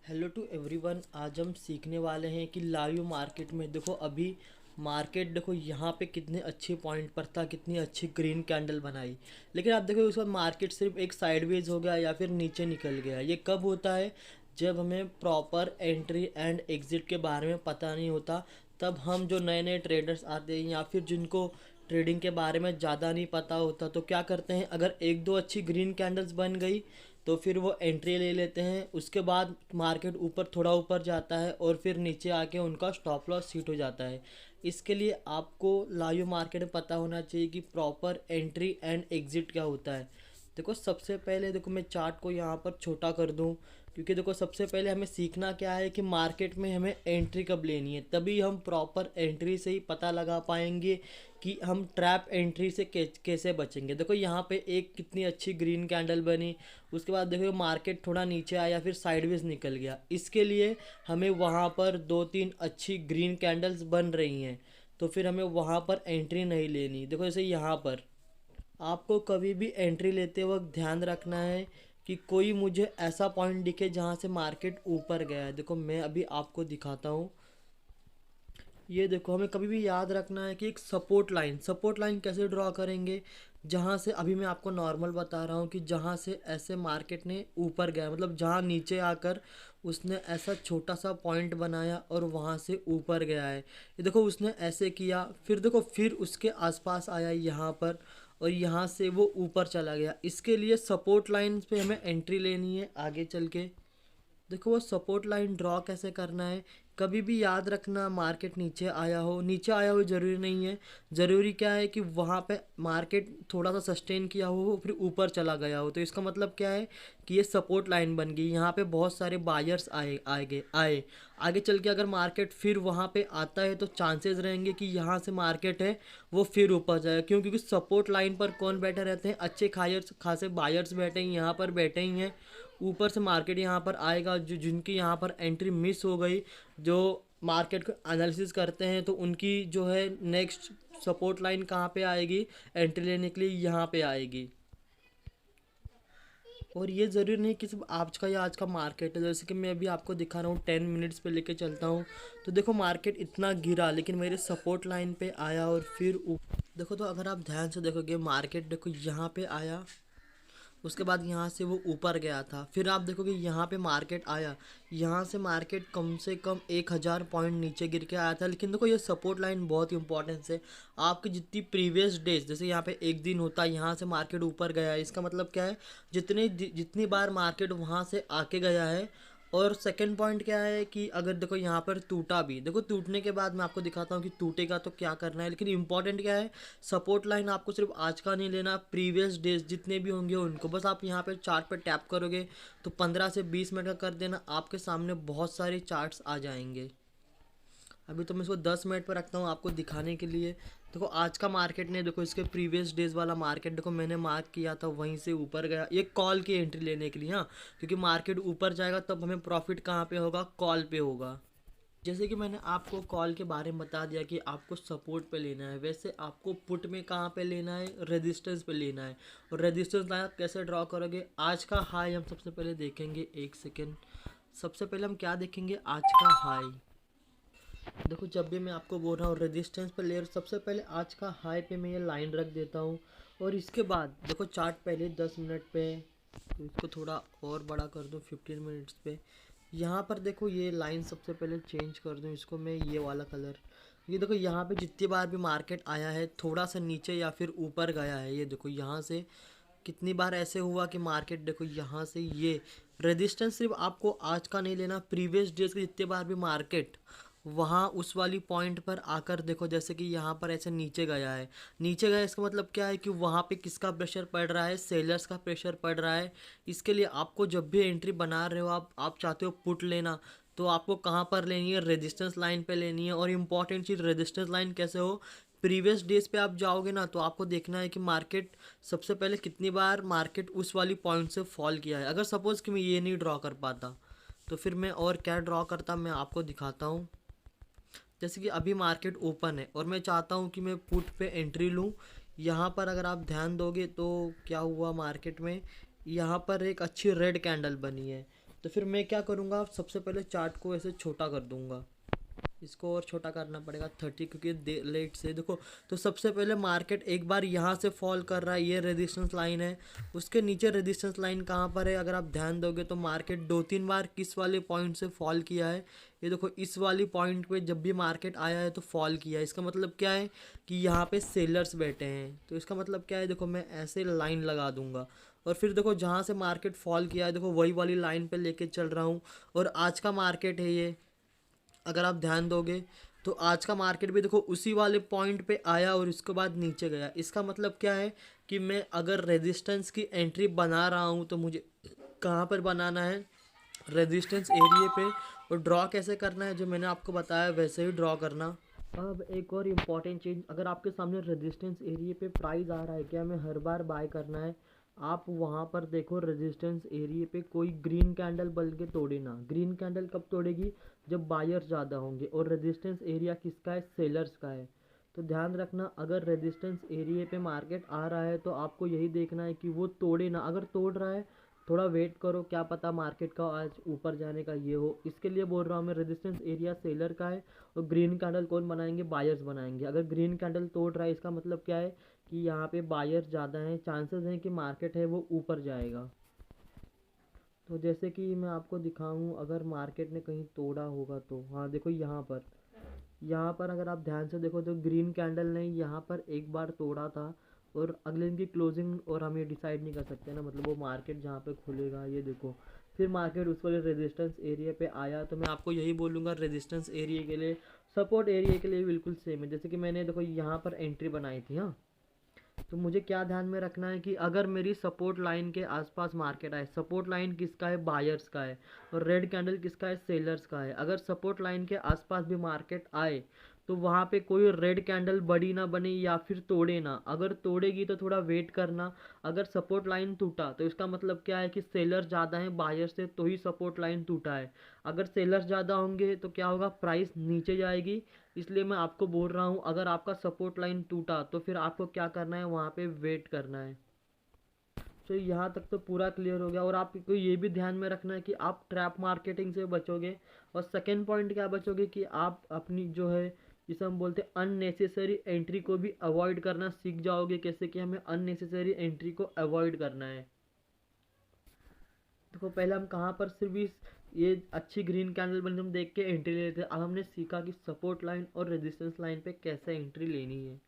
Hello to everyone. आज हम सीखने वाले हैं कि लाइव मार्केट में देखो अभी मार्केट देखो यहाँ पे कितने अच्छे पॉइंट पर था, कितनी अच्छी ग्रीन कैंडल बनाई। लेकिन आप देखो उसके बाद मार्केट सिर्फ एक साइडवेज हो गया या फिर नीचे निकल गया। ये कब होता है? जब हमें प्रॉपर एंट्री एंड एग्ज़िट के बारे में पता नहीं होता। तब हम जो नए नए ट्रेडर्स आते हैं या फिर जिनको ट्रेडिंग के बारे में ज़्यादा नहीं पता होता तो क्या करते हैं, अगर एक दो अच्छी ग्रीन कैंडल्स बन गई तो फिर वो एंट्री ले लेते हैं। उसके बाद मार्केट ऊपर थोड़ा ऊपर जाता है और फिर नीचे आके उनका स्टॉप लॉस हिट हो जाता है। इसके लिए आपको लाइव मार्केट में पता होना चाहिए कि प्रॉपर एंट्री एंड एग्ज़िट क्या होता है। देखो सबसे पहले देखो मैं चार्ट को यहाँ पर छोटा कर दूँ, क्योंकि देखो सबसे पहले हमें सीखना क्या है कि मार्केट में हमें एंट्री कब लेनी है। तभी हम प्रॉपर एंट्री से ही पता लगा पाएंगे कि हम ट्रैप एंट्री से कैसे बचेंगे। देखो यहाँ पे एक कितनी अच्छी ग्रीन कैंडल बनी, उसके बाद देखो मार्केट थोड़ा नीचे आया फिर साइडवेज निकल गया। इसके लिए हमें वहाँ पर दो तीन अच्छी ग्रीन कैंडल्स बन रही हैं, तो फिर हमें वहाँ पर एंट्री नहीं लेनी। देखो जैसे यहाँ पर आपको कभी भी एंट्री लेते वक्त ध्यान रखना है कि कोई मुझे ऐसा पॉइंट दिखे जहाँ से मार्केट ऊपर गया है। देखो मैं अभी आपको दिखाता हूँ। ये देखो हमें कभी भी याद रखना है कि एक सपोर्ट लाइन कैसे ड्रॉ करेंगे। जहाँ से अभी मैं आपको नॉर्मल बता रहा हूँ कि जहाँ से ऐसे मार्केट ने ऊपर गया, मतलब जहाँ नीचे आकर उसने ऐसा छोटा सा पॉइंट बनाया और वहाँ से ऊपर गया है। ये देखो उसने ऐसे किया, फिर देखो फिर उसके आसपास आया यहाँ पर और यहाँ से वो ऊपर चला गया। इसके लिए सपोर्ट लाइन पे हमें एंट्री लेनी है आगे चल के। देखो वो सपोर्ट लाइन ड्रॉ कैसे करना है, कभी भी याद रखना। मार्केट नीचे आया हो ज़रूरी नहीं है। ज़रूरी क्या है कि वहाँ पे मार्केट थोड़ा सा सस्टेन किया हो फिर ऊपर चला गया हो, तो इसका मतलब क्या है कि ये सपोर्ट लाइन बन गई। यहाँ पे बहुत सारे बायर्स आए आगे चल के अगर मार्केट फिर वहाँ पे आता है तो चांसेस रहेंगे कि यहाँ से मार्केट है वो फिर ऊपर जाएगा। क्यों? क्योंकि सपोर्ट लाइन पर कौन बैठे रहते हैं? अच्छे खासे बायर्स बैठे हैं, यहाँ पर बैठे ही हैं। ऊपर से मार्केट यहाँ पर आएगा, जो जिनकी यहाँ पर एंट्री मिस हो गई, जो मार्केट को एनालिसिस करते हैं, तो उनकी जो है नेक्स्ट सपोर्ट लाइन कहाँ पे आएगी एंट्री लेने के लिए? यहाँ पे आएगी। और ये ज़रूरी नहीं कि सिर्फ आज का मार्केट है। जैसे कि मैं अभी आपको दिखा रहा हूँ 10 मिनट्स पे लेके चलता हूँ, तो देखो मार्केट इतना गिरा लेकिन मेरे सपोर्ट लाइन पे आया और फिर देखो, तो अगर आप ध्यान से देखोगे मार्केट देखो यहाँ पे आया, उसके बाद यहाँ से वो ऊपर गया था। फिर आप देखोगे यहाँ पे मार्केट आया, यहाँ से मार्केट कम से कम 1,000 पॉइंट नीचे गिर के आया था। लेकिन देखो ये सपोर्ट लाइन बहुत इंपॉर्टेंस है। आपकी जितनी प्रीवियस डेज, जैसे यहाँ पे एक दिन होता है यहाँ से मार्केट ऊपर गया है, इसका मतलब क्या है, जितनी बार मार्केट वहाँ से आके गया है। और सेकंड पॉइंट क्या है कि अगर देखो यहाँ पर टूटा भी, देखो टूटने के बाद मैं आपको दिखाता हूँ कि टूटेगा तो क्या करना है। लेकिन इंपॉर्टेंट क्या है, सपोर्ट लाइन आपको सिर्फ आज का नहीं लेना, प्रीवियस डेज जितने भी होंगे उनको। बस आप यहाँ पे चार्ट पे टैप करोगे तो 15 से 20 मिनट का कर देना, आपके सामने बहुत सारे चार्ट्स आ जाएंगे। अभी तो मैं इसको 10 मिनट पर रखता हूँ आपको दिखाने के लिए। देखो आज का मार्केट ने, देखो इसके प्रीवियस डेज वाला मार्केट देखो मैंने मार्क किया था, वहीं से ऊपर गया। ये कॉल की एंट्री लेने के लिए, हाँ, क्योंकि मार्केट ऊपर जाएगा तब हमें प्रॉफिट कहाँ पे होगा? कॉल पे होगा। जैसे कि मैंने आपको कॉल के बारे में बता दिया कि आपको सपोर्ट पे लेना है, वैसे आपको पुट में कहाँ पे लेना है? रेजिस्टेंस पे लेना है। और रेजिस्टेंस लाइन आप कैसे ड्रॉ करोगे? आज का हाई हम सबसे पहले देखेंगे। एक सेकेंड, सबसे पहले हम क्या देखेंगे? आज का हाई। देखो जब भी मैं आपको बोल रहा हूँ रेजिस्टेंस पे ले रहा हूँ, सबसे पहले आज का हाई पे मैं ये लाइन रख देता हूँ। और इसके बाद देखो चार्ट पहले 10 मिनट पे, तो इसको थोड़ा और बड़ा कर दूँ 15 मिनट्स पे। यहाँ पर देखो ये लाइन सबसे पहले चेंज कर दूँ, इसको मैं ये वाला कलर। ये देखो यहाँ पे जितनी बार भी मार्केट आया है थोड़ा सा नीचे या फिर ऊपर गया है। ये देखो यहाँ से कितनी बार ऐसे हुआ कि मार्केट देखो यहाँ से ये रेजिस्टेंस सिर्फ आपको आज का नहीं लेना, प्रीवियस डेज के जितने बार भी मार्केट वहाँ उस वाली पॉइंट पर आकर देखो, जैसे कि यहाँ पर ऐसे नीचे गया है, नीचे गया, इसका मतलब क्या है कि वहाँ पे किसका प्रेशर पड़ रहा है? सेलर्स का प्रेशर पड़ रहा है। इसके लिए आपको जब भी एंट्री बना रहे हो, आप चाहते हो पुट लेना, तो आपको कहाँ पर लेनी है? रेजिस्टेंस लाइन पे लेनी है। और इम्पॉर्टेंट चीज़, रेजिस्टेंस लाइन कैसे हो? प्रीवियस डेज पे आप जाओगे ना तो आपको देखना है कि मार्केट सबसे पहले कितनी बार मार्केट उस वाली पॉइंट से फॉल किया है। अगर सपोज़ कि मैं ये नहीं ड्रॉ कर पाता तो फिर मैं और क्या ड्रॉ करता, मैं आपको दिखाता हूँ। जैसे कि अभी मार्केट ओपन है और मैं चाहता हूँ कि मैं पुट पे एंट्री लूँ। यहाँ पर अगर आप ध्यान दोगे तो क्या हुआ मार्केट में, यहाँ पर एक अच्छी रेड कैंडल बनी है। तो फिर मैं क्या करूँगा, सबसे पहले चार्ट को ऐसे छोटा कर दूँगा, इसको और छोटा करना पड़ेगा 30, क्योंकि लेट से देखो। तो सबसे पहले मार्केट एक बार यहाँ से फॉल कर रहा है, ये रेजिस्टेंस लाइन है, उसके नीचे रेजिस्टेंस लाइन कहाँ पर है, अगर आप ध्यान दोगे तो मार्केट 2-3 बार किस वाले पॉइंट से फॉल किया है, ये देखो इस वाली पॉइंट पे जब भी मार्केट आया है तो फॉल किया है। इसका मतलब क्या है कि यहाँ पे सेलर्स बैठे हैं, तो इसका मतलब क्या है, देखो मैं ऐसे लाइन लगा दूंगा और फिर देखो जहाँ से मार्केट फॉल किया है देखो वही वाली लाइन पे लेके चल रहा हूँ। और आज का मार्केट है ये, अगर आप ध्यान दोगे तो आज का मार्केट भी देखो उसी वाले पॉइंट पे आया और उसके बाद नीचे गया। इसका मतलब क्या है कि मैं अगर रेजिस्टेंस की एंट्री बना रहा हूँ तो मुझे कहाँ पर बनाना है, रेजिस्टेंस एरिया पे। और ड्रॉ कैसे करना है, जो मैंने आपको बताया वैसे ही ड्रॉ करना। अब एक और इम्पॉर्टेंट चीज़, अगर आपके सामने रेजिस्टेंस एरिया पे प्राइस आ रहा है, क्या हमें हर बार बाय करना है, आप वहाँ पर देखो रेजिस्टेंस एरिया पे कोई ग्रीन कैंडल बन के तोड़े ना। ग्रीन कैंडल कब तोड़ेगी, जब बायर्स ज़्यादा होंगे। और रेजिस्टेंस एरिया किसका है, सेलर्स का है। तो ध्यान रखना, अगर रेजिस्टेंस एरिया पे मार्केट आ रहा है तो आपको यही देखना है कि वो तोड़े ना। अगर तोड़ रहा है थोड़ा वेट करो, क्या पता मार्केट का आज ऊपर जाने का ये हो। इसके लिए बोल रहा हूँ मैं, रेजिस्टेंस एरिया सेलर का है और ग्रीन कैंडल कौन बनाएंगे, बायर्स बनाएंगे। अगर ग्रीन कैंडल तोड़ रहा है इसका मतलब क्या है कि यहाँ पे बायर्स ज़्यादा हैं, चांसेस हैं कि मार्केट है वो ऊपर जाएगा। तो जैसे कि मैं आपको दिखाऊं, अगर मार्केट ने कहीं तोड़ा होगा तो हाँ देखो यहाँ पर अगर आप ध्यान से देखो तो ग्रीन कैंडल ने यहाँ पर एक बार तोड़ा था और अगले दिन की क्लोजिंग और हम ये डिसाइड नहीं कर सकते ना, मतलब वो मार्केट जहाँ पे खुलेगा। ये देखो फिर मार्केट उस वाले रेजिस्टेंस एरिया पे आया, तो मैं आपको यही बोलूँगा रेजिस्टेंस एरिया के लिए, सपोर्ट एरिया के लिए बिल्कुल सेम है। जैसे कि मैंने देखो यहाँ पर एंट्री बनाई थी, हाँ, तो मुझे क्या ध्यान में रखना है कि अगर मेरी सपोर्ट लाइन के आसपास मार्केट आए, सपोर्ट लाइन किसका है, बायर्स का है, और रेड कैंडल किसका है, सेलर्स का है। अगर सपोर्ट लाइन के आसपास भी मार्केट आए तो वहाँ पे कोई रेड कैंडल बड़ी ना बने या फिर तोड़े ना। अगर तोड़ेगी तो थोड़ा वेट करना। अगर सपोर्ट लाइन टूटा तो इसका मतलब क्या है कि सेलर ज़्यादा हैं बायर से, तो ही सपोर्ट लाइन टूटा है। अगर सेलर ज़्यादा होंगे तो क्या होगा, प्राइस नीचे जाएगी। इसलिए मैं आपको बोल रहा हूँ, अगर आपका सपोर्ट लाइन टूटा तो फिर आपको क्या करना है, वहाँ पे वेट करना है। तो यहाँ तक तो पूरा क्लियर हो गया। और आपको ये भी ध्यान में रखना है कि आप ट्रैप मार्केटिंग से बचोगे। और सेकेंड पॉइंट क्या बचोगे कि आप अपनी जो है, जिसे हम बोलते हैं अननेसेसरी एंट्री को भी अवॉइड करना सीख जाओगे। कैसे कि हमें अननेसेसरी एंट्री को अवॉइड करना है। देखो पहले हम कहाँ पर सिर्फ इस ये अच्छी ग्रीन कैंडल बन हम देख के एंट्री ले लेते हैं। अब हमने सीखा कि सपोर्ट लाइन और रेजिस्टेंस लाइन पे कैसे एंट्री लेनी है।